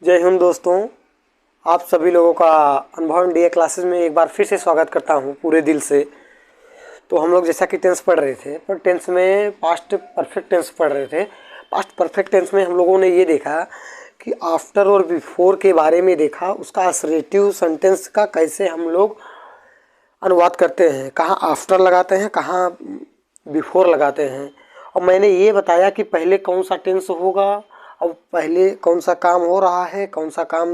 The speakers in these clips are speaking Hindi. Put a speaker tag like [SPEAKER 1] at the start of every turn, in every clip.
[SPEAKER 1] जय हिंद दोस्तों। आप सभी लोगों का अनुभव डीए क्लासेस में एक बार फिर से स्वागत करता हूं पूरे दिल से। तो हम लोग जैसा कि टेंस पढ़ रहे थे, पर टेंस में पास्ट परफेक्ट टेंस पढ़ रहे थे। पास्ट परफेक्ट टेंस में हम लोगों ने ये देखा कि आफ्टर और बिफोर के बारे में देखा, उसका असर्टिव सेंटेंस का कैसे हम लोग अनुवाद करते हैं, कहाँ आफ्टर लगाते हैं, कहाँ बिफोर लगाते हैं। और मैंने ये बताया कि पहले कौन सा टेंस होगा और पहले कौन सा काम हो रहा है, कौन सा काम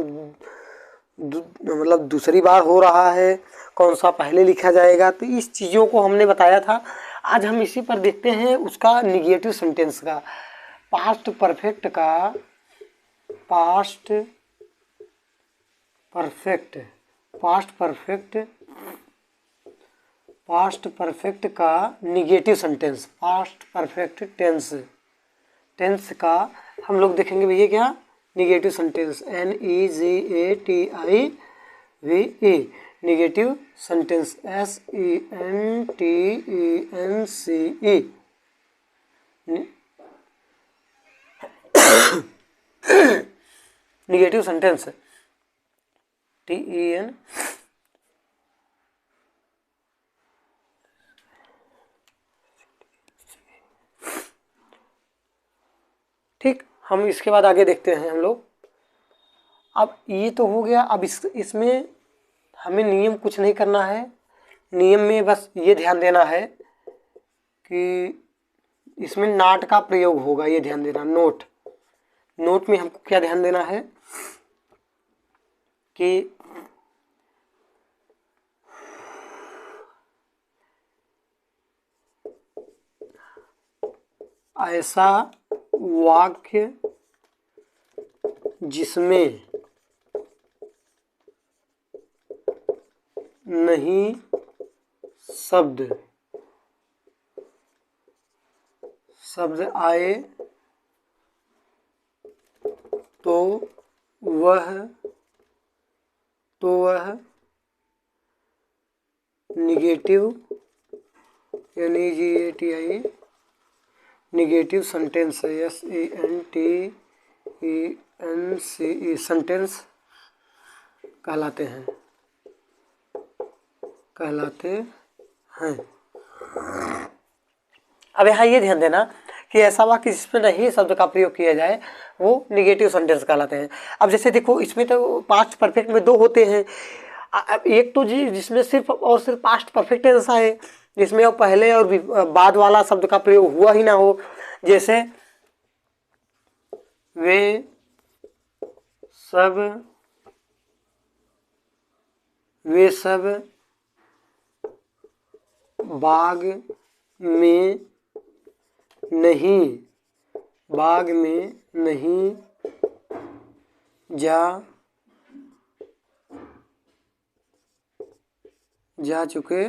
[SPEAKER 1] मतलब दूसरी बार हो रहा है, कौन सा पहले लिखा जाएगा। तो इस चीज़ों को हमने बताया था। आज हम इसी पर देखते हैं उसका निगेटिव सेंटेंस का, पास्ट परफेक्ट का, पास्ट परफेक्ट का negative sentence, past perfect tense का हम लोग देखेंगे भैया क्या negative sentence, NEGATIVE, negative sentence, SENTENCE, negative sentence, TEN। ठीक, हम इसके बाद आगे देखते हैं हम लोग। अब ये तो हो गया। अब इसमें हमें नियम कुछ नहीं करना है। नियम में बस ये ध्यान देना है कि इसमें नॉट का प्रयोग होगा, ये ध्यान देना। नोट में हमको क्या ध्यान देना है कि ऐसा वाक्य जिसमें नहीं शब्द आए तो वह negative NEGATIVE negative sentence, SENTENCE sentence कहलाते हैं। अब यहाँ ये ध्यान देना कि ऐसा वाक्य जिसमें नहीं शब्द का प्रयोग किया जाए वो निगेटिव सेंटेंस कहलाते हैं। अब जैसे देखो, इसमें तो पास्ट परफेक्ट में दो होते हैं। अब एक तो जी जिसमें सिर्फ और सिर्फ पास्ट परफेक्ट ऐसा है जिसमें अब पहले और बाद वाला शब्द का प्रयोग हुआ ही ना हो। जैसे वे सब बाग में नहीं जा चुके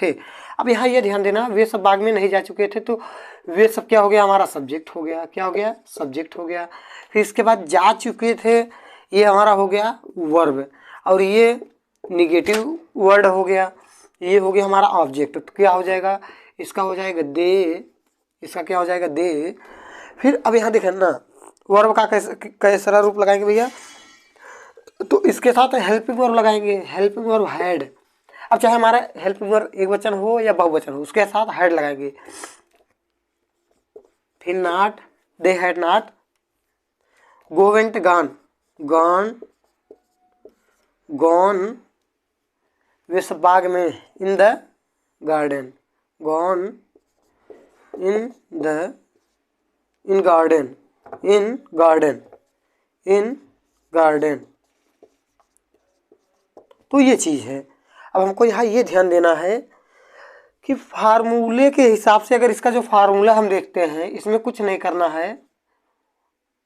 [SPEAKER 1] थे। अब यहाँ ये ध्यान देना, वे सब बाग में नहीं जा चुके थे, तो वे सब क्या हो गया, हमारा सब्जेक्ट हो गया। क्या हो गया? सब्जेक्ट हो गया। फिर इसके बाद जा चुके थे, ये हमारा हो गया वर्ब, और ये निगेटिव वर्ड हो गया, ये हो गया हमारा ऑब्जेक्ट। तो क्या हो जाएगा? इसका हो जाएगा दे, इसका क्या हो जाएगा? दे। फिर अब यहाँ देखें ना, वर्ब का कैसा रूप लगाएंगे भैया? तो इसके साथ हेल्पिंग वर्ब लगाएंगे, हेल्पिंग वर्ब हैड। अब चाहे हमारा हेल्पिंग वर्ब एक वचन हो या बहुवचन हो, उसके साथ हैड लगाएंगे। फिर not, they had not. Go went gone, वे सब बाग में, in the garden, gone in garden. तो ये चीज़ है। अब हमको यहाँ ये ध्यान देना है कि फार्मूले के हिसाब से, अगर इसका जो फार्मूला हम देखते हैं, इसमें कुछ नहीं करना है।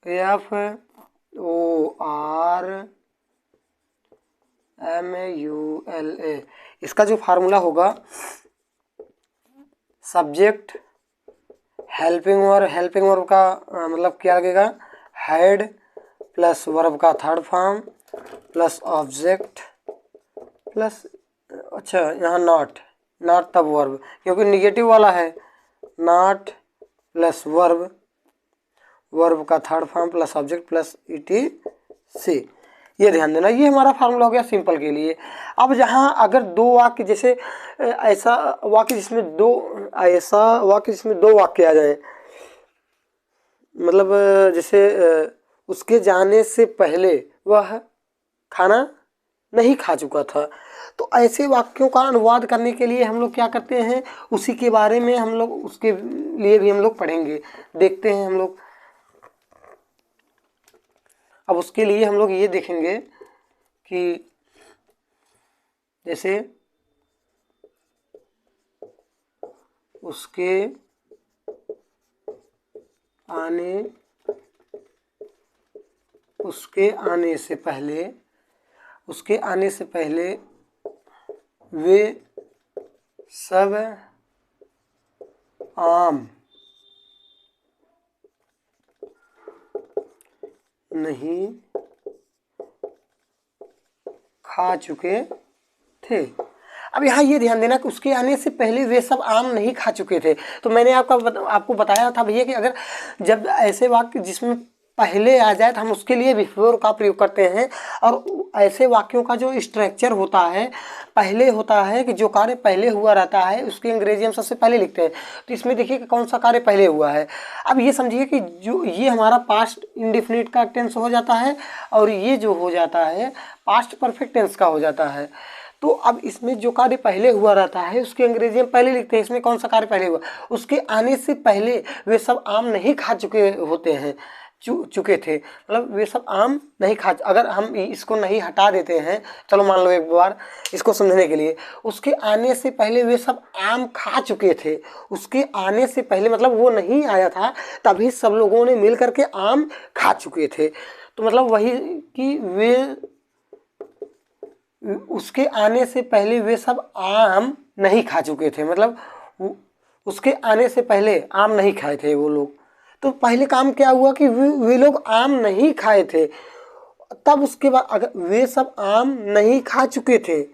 [SPEAKER 1] FORMULA, इसका जो फार्मूला होगा, सब्जेक्ट हेल्पिंग वर्ब का मतलब क्या लगेगा? हैड प्लस वर्ब का third form plus object plus, अच्छा यहाँ नॉट तब वर्ब, क्योंकि निगेटिव वाला है। नॉट प्लस वर्ब वर्ब का third form plus object plus ETC। ये ध्यान देना, ये हमारा फार्मूला हो गया सिंपल के लिए। अब जहाँ अगर दो वाक्य जैसे ऐसा वाक्य जिसमें दो वाक्य आ जाए, मतलब जैसे उसके जाने से पहले वह खाना नहीं खा चुका था, तो ऐसे वाक्यों का अनुवाद करने के लिए हम लोग क्या करते हैं, उसी के बारे में हम लोग उसके लिए भी हम लोग पढ़ेंगे, देखते हैं हम लोग। अब उसके लिए हम लोग ये देखेंगे कि जैसे उसके आने से पहले वे सब आम नहीं खा चुके थे। अब यहाँ ये ध्यान देना कि उसके आने से पहले वे सब आम नहीं खा चुके थे। तो मैंने आपको बताया था भैया कि अगर जब ऐसे वाक्य जिसमें पहले आ जाए तो हम उसके लिए बिफोर का प्रयोग करते हैं, और ऐसे वाक्यों का जो स्ट्रक्चर होता है पहले होता है कि जो कार्य पहले हुआ रहता है उसकी अंग्रेजी हम सबसे पहले लिखते हैं। तो इसमें देखिए कि कौन सा कार्य पहले हुआ है। अब ये समझिए कि जो ये हमारा पास्ट इंडेफिनिट का टेंस हो जाता है और ये जो हो जाता है पास्ट परफेक्ट टेंस का हो जाता है। तो अब इसमें जो कार्य पहले हुआ रहता है उसकी अंग्रेजी हम पहले लिखते हैं। इसमें कौन सा कार्य पहले हुआ, उसके आने से पहले वे सब आम नहीं खा चुके होते हैं, चुके थे, मतलब वे सब आम नहीं खा। अगर हम इसको नहीं हटा देते हैं, चलो मान लो एक बार इसको समझने के लिए, उसके आने से पहले वे सब आम खा चुके थे, उसके आने से पहले मतलब वो नहीं आया था तभी सब लोगों ने मिल करके आम खा चुके थे। तो मतलब वही कि वे उसके आने से पहले वे सब आम नहीं खा चुके थे, मतलब उसके आने से पहले आम नहीं खाए थे वो लोग। तो पहले काम क्या हुआ कि वे लोग आम नहीं खाए थे, तब उसके बाद अगर वे सब आम नहीं खा चुके थे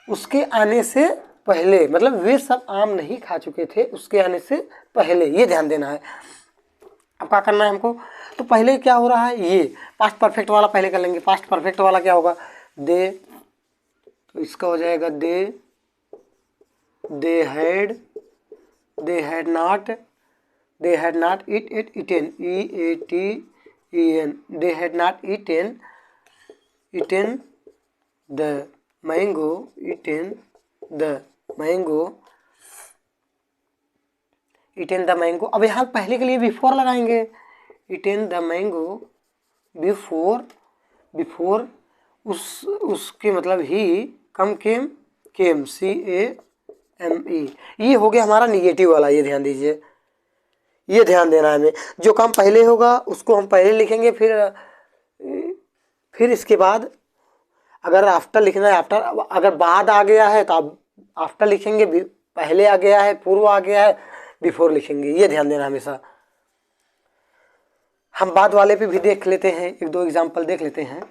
[SPEAKER 1] उसके आने से पहले, मतलब वे सब आम नहीं खा चुके थे उसके आने से पहले, ये ध्यान देना है। अब क्या करना है हमको, तो पहले क्या हो रहा है, ये पास्ट परफेक्ट वाला पहले कर लेंगे। पास्ट परफेक्ट वाला क्या होगा, दे, तो इसका हो जाएगा दे had not eaten they had not eaten the mango अब यहाँ पहले के लिए बिफोर लगाएंगे, eaten the mango बिफोर उसके मतलब ही कम came CAME, ये हो गया हमारा निगेटिव वाला। ये ध्यान दीजिए, ये ध्यान देना है हमें, जो काम पहले होगा उसको हम पहले लिखेंगे, फिर इसके बाद अगर आफ्टर लिखना है आफ्टर, अगर बाद आ गया है तो आप आफ्टर लिखेंगे, पहले आ गया है पूर्व आ गया है बिफोर लिखेंगे, ये ध्यान देना हमेशा। हम बाद वाले पे भी देख लेते हैं, एक दो एग्जाम्पल देख लेते हैं।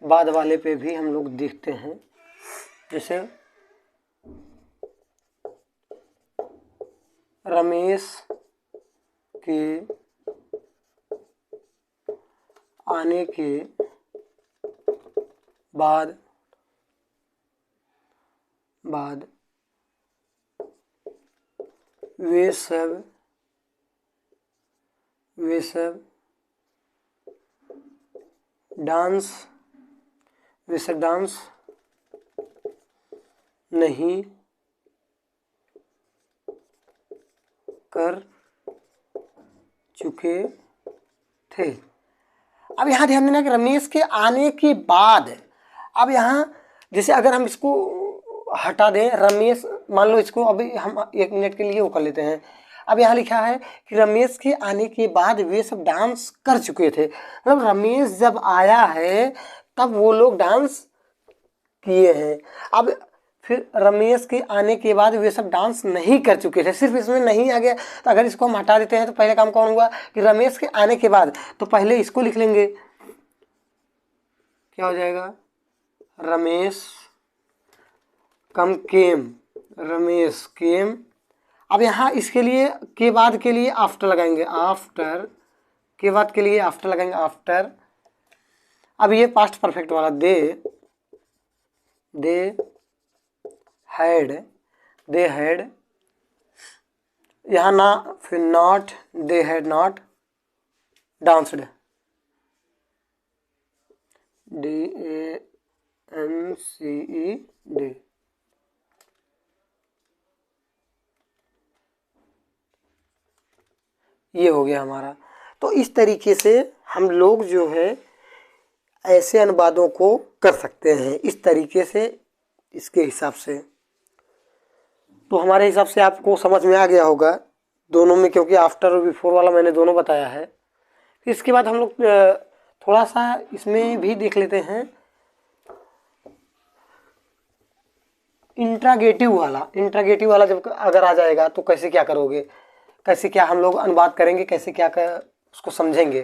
[SPEAKER 1] बाद वाले पे भी हम लोग देखते हैं, जैसे रमेश के आने के बाद वे सब डांस नहीं कर चुके थे। अब यहाँ ध्यान देना कि रमेश के आने के बाद, अब यहाँ जैसे अगर हम इसको हटा दें, रमेश मान लो इसको अभी हम 1 मिनट के लिए वो कर लेते हैं। अब यहाँ लिखा है कि रमेश के आने के बाद वे सब डांस कर चुके थे, मतलब रमेश जब आया है तब वो लोग डांस किए हैं। अब फिर रमेश के आने के बाद वे सब डांस नहीं कर चुके थे, सिर्फ इसमें नहीं आ गया, तो अगर इसको हम हटा देते हैं तो पहले काम कौन हुआ कि रमेश के आने के बाद, तो पहले इसको लिख लेंगे, क्या हो जाएगा, रमेश कम केम, रमेश केम। अब यहाँ इसके लिए के बाद के लिए आफ्टर लगाएंगे, आफ्टर के बाद के लिए आफ्टर लगाएंगे, आफ्टर। अब ये पास्ट परफेक्ट वाला दे हैड, यहाँ ना, फिर not, they had not danced, DANCED। ये हो गया हमारा। तो इस तरीके से हम लोग जो है ऐसे अनुवादों को कर सकते हैं, इस तरीके से, इसके हिसाब से। तो हमारे हिसाब से आपको समझ में आ गया होगा दोनों में, क्योंकि आफ्टर और बिफोर वाला मैंने दोनों बताया है। इसके बाद हम लोग थोड़ा सा इसमें भी देख लेते हैं इंट्रागेटिव वाला जब अगर आ जाएगा तो कैसे क्या करोगे, कैसे क्या हम लोग अनुवाद करेंगे, कैसे क्या उसको समझेंगे।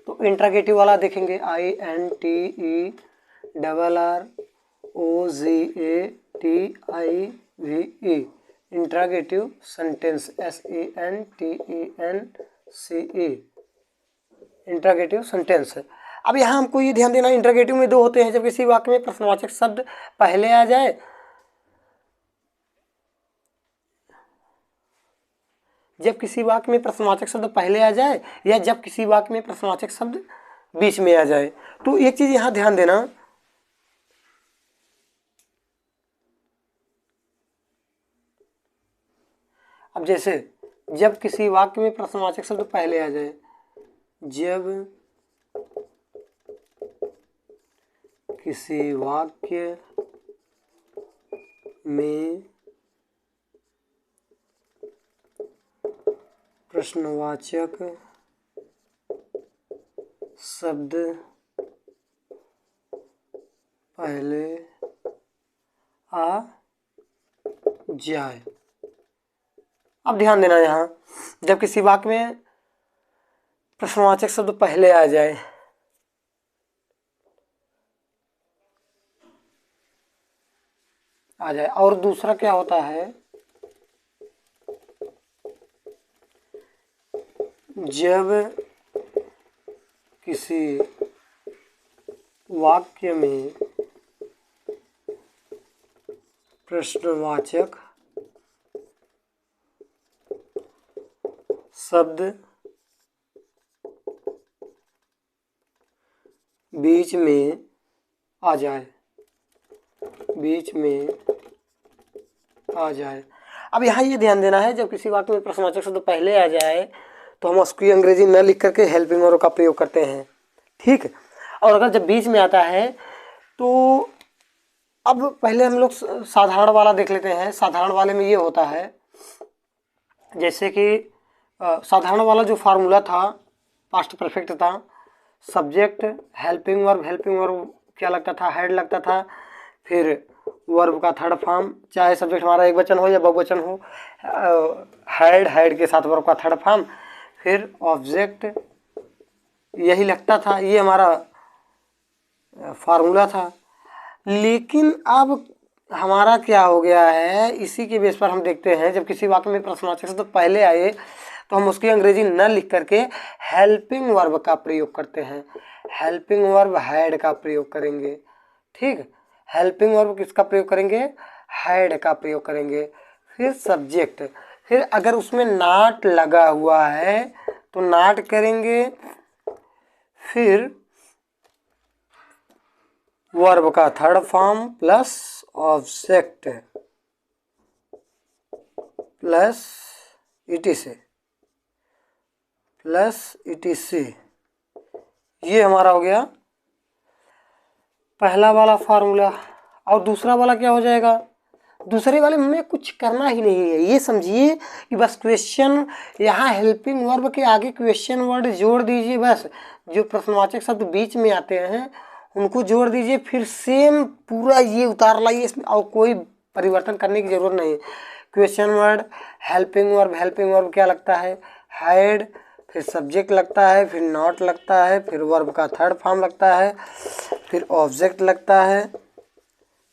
[SPEAKER 1] तो इंट्रागेटिव वाला देखेंगे, INTERROGATIVE, interrogative sentence, SENTENCE, interrogative sentence. अब यहाँ हमको ये ध्यान देना, इंट्रागेटिव में दो होते हैं, जब किसी वाक्य में प्रश्नवाचक शब्द पहले आ जाए, जब किसी वाक्य में प्रश्नवाचक शब्द पहले आ जाए, या जब किसी वाक्य में प्रश्नवाचक शब्द बीच में आ जाए। तो एक चीज यहाँ ध्यान देना, अब जैसे जब किसी वाक्य में प्रश्नवाचक शब्द पहले आ जाए, जब किसी वाक्य में प्रश्नवाचक शब्द पहले आ जाए। अब ध्यान देना, यहाँ जब किसी वाक्य में प्रश्नवाचक शब्द पहले आ जाए, और दूसरा क्या होता है, जब किसी वाक्य में प्रश्नवाचक शब्द बीच में आ जाए, अब यहाँ ये ध्यान देना है, जब किसी वाक्य में प्रश्नवाचक शब्द पहले आ जाए तो हम उसकी अंग्रेजी न लिख करके हेल्पिंग वर्ब का प्रयोग करते हैं, ठीक। और अगर जब बीच में आता है तो अब पहले हम लोग साधारण वाला देख लेते हैं। साधारण वाले में ये होता है, जैसे कि साधारण वाला जो फार्मूला था, पास्ट परफेक्ट था, सब्जेक्ट हेल्पिंग वर्ब क्या लगता था, हेड लगता था, फिर वर्ब का थर्ड फॉर्म, चाहे सब्जेक्ट हमारा एक वचन हो या बहुवचन हो, हेड के साथ वर्ब का थर्ड फॉर्म, फिर ऑब्जेक्ट, यही लगता था, ये हमारा फार्मूला था। लेकिन अब हमारा क्या हो गया है, इसी के बेस पर हम देखते हैं, जब किसी वाक्य में प्रश्नवाचक शब्द पहले आए तो हम उसकी अंग्रेजी न लिख करके हेल्पिंग वर्ब का प्रयोग करते हैं, हेल्पिंग वर्ब हैड का प्रयोग करेंगे, ठीक। हेल्पिंग वर्ब किसका प्रयोग करेंगे, हैड का प्रयोग करेंगे। फिर सब्जेक्ट, फिर अगर उसमें नॉट लगा हुआ है तो नॉट करेंगे, फिर वर्ब का third form plus object plus ETC, ये हमारा हो गया पहला वाला फार्मूला। और दूसरा वाला क्या हो जाएगा, दूसरे वाले में कुछ करना ही नहीं है, ये समझिए कि बस क्वेश्चन, यहाँ हेल्पिंग वर्ब के आगे क्वेश्चन वर्ड जोड़ दीजिए, बस जो प्रश्नवाचक शब्द बीच में आते हैं उनको जोड़ दीजिए, फिर सेम पूरा ये उतार लाइए इसमें, और कोई परिवर्तन करने की जरूरत नहीं है। क्वेश्चन वर्ड, हेल्पिंग वर्ब क्या लगता है, हैड, फिर सब्जेक्ट लगता है, फिर नॉट लगता है, फिर वर्ब का थर्ड फॉर्म लगता है, फिर ऑब्जेक्ट लगता है,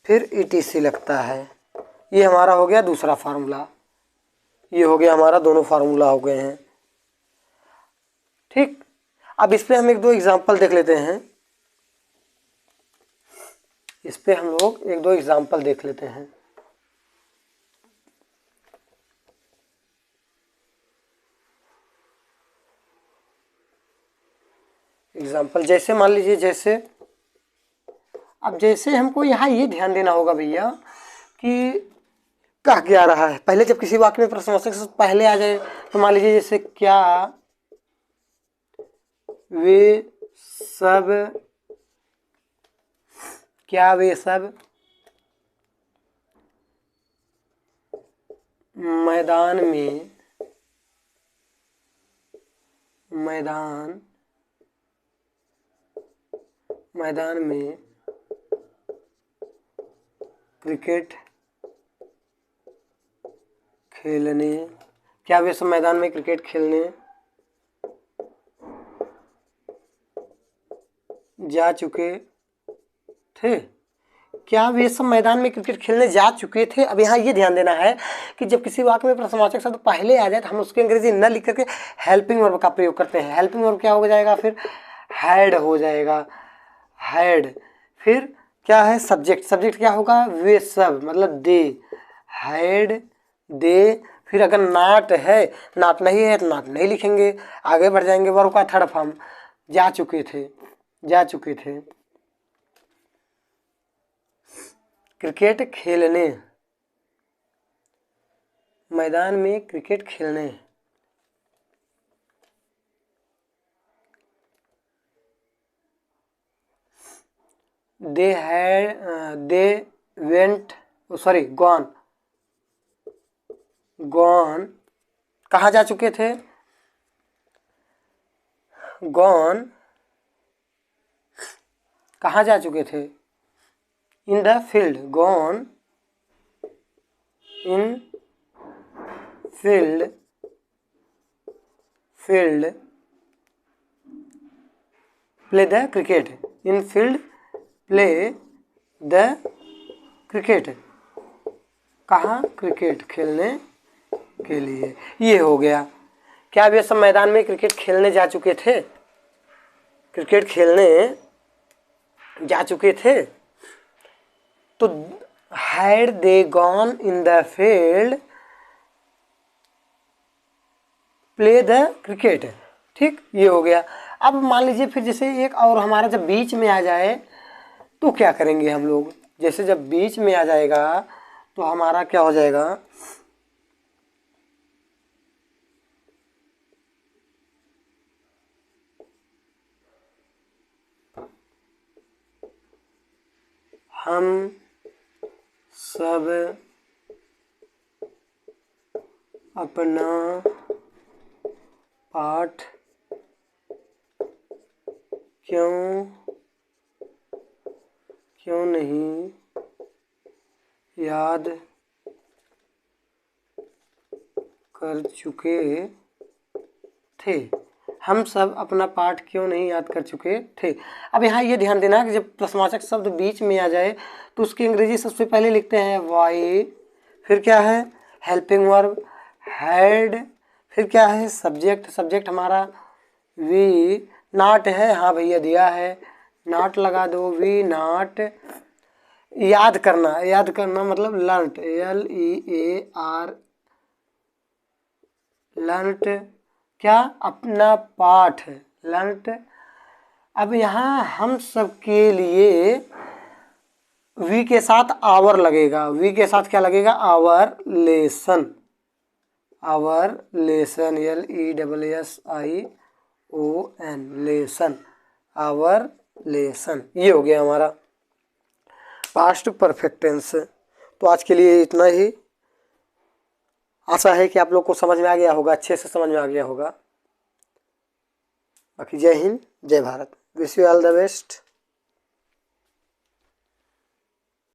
[SPEAKER 1] फिर ETC लगता है। ये हमारा हो गया दूसरा फार्मूला, ये हो गया हमारा, दोनों फार्मूला हो गए हैं। ठीक, अब इस पे हम एक दो एग्जांपल देख लेते हैं। इस पे हम लोग एक दो एग्जांपल देख लेते हैं। एग्जांपल जैसे मान लीजिए, जैसे अब जैसे हमको यहाँ ये ध्यान देना होगा भैया कि कहा क्या रहा है। पहले जब किसी वाक्य में प्रश्नवाचक शब्द पहले आ जाए तो मान लीजिए जैसे क्या वे सब, क्या वे सब मैदान में क्रिकेट खेलने, क्या वे सब मैदान में क्रिकेट खेलने जा चुके थे। क्या वे सब मैदान में क्रिकेट खेलने जा चुके थे। अब यहाँ ये ध्यान देना है कि जब किसी वाक्य में प्रश्नवाचक शब्द पहले आ जाए तो हम उसके अंग्रेजी न लिख करके हेल्पिंग वर्ब का प्रयोग करते हैं। हेल्पिंग वर्ब क्या हो जाएगा, फिर हैड हो जाएगा, हैड। फिर क्या है, सब्जेक्ट, सब्जेक्ट क्या होगा, वे सब, मतलब दे, हैड दे। फिर अगर नॉट है, नॉट नहीं है तो नॉट नहीं लिखेंगे, आगे बढ़ जाएंगे। वर्ब का थर्ड फॉर्म, जा चुके थे, जा चुके थे क्रिकेट खेलने, मैदान में क्रिकेट खेलने। दे वेंट, सॉरी गॉन, कहाँ जा चुके थे, गॉन कहाँ जा चुके थे, in the field, gone in field, play the cricket, in field play the cricket, कहाँ, क्रिकेट खेलने के लिए। ये हो गया। क्या वे सब मैदान में क्रिकेट खेलने जा चुके थे, क्रिकेट खेलने जा चुके थे। तो had they gone in the field play the cricket. ठीक, ये हो गया। अब मान लीजिए फिर जैसे एक और हमारा जब बीच में आ जाए तो क्या करेंगे हम लोग। जैसे जब बीच में आ जाएगा तो हमारा क्या हो जाएगा, हम सब अपना पाठ क्यों नहीं याद कर चुके थे, हम सब अपना पाठ क्यों नहीं याद कर चुके थे। अब यहाँ ये ध्यान देना कि जब प्रश्नवाचक शब्द बीच में आ जाए तो उसकी अंग्रेजी सबसे पहले लिखते हैं वाई, फिर क्या है, हेल्पिंग वर्ब हैड, फिर क्या है, सब्जेक्ट, सब्जेक्ट हमारा वी, नॉट है, हाँ भैया दिया है, नॉट लगा दो, वी नॉट। याद करना, याद करना मतलब लर्नट, LEAR, लर्नट, क्या, अपना पाठ, लर्नट। अब यहाँ हम सब के लिए वी के साथ आवर लगेगा, वी के साथ क्या लगेगा, our lesson, our lesson, LESSION, lesson, our lesson. ये हो गया हमारा पास्ट परफेक्ट टेंस। तो आज के लिए इतना ही। आशा है कि आप लोग को समझ में आ गया होगा, अच्छे से समझ में आ गया होगा। बाकी जय हिंद, जय Bharat, wish you all the best.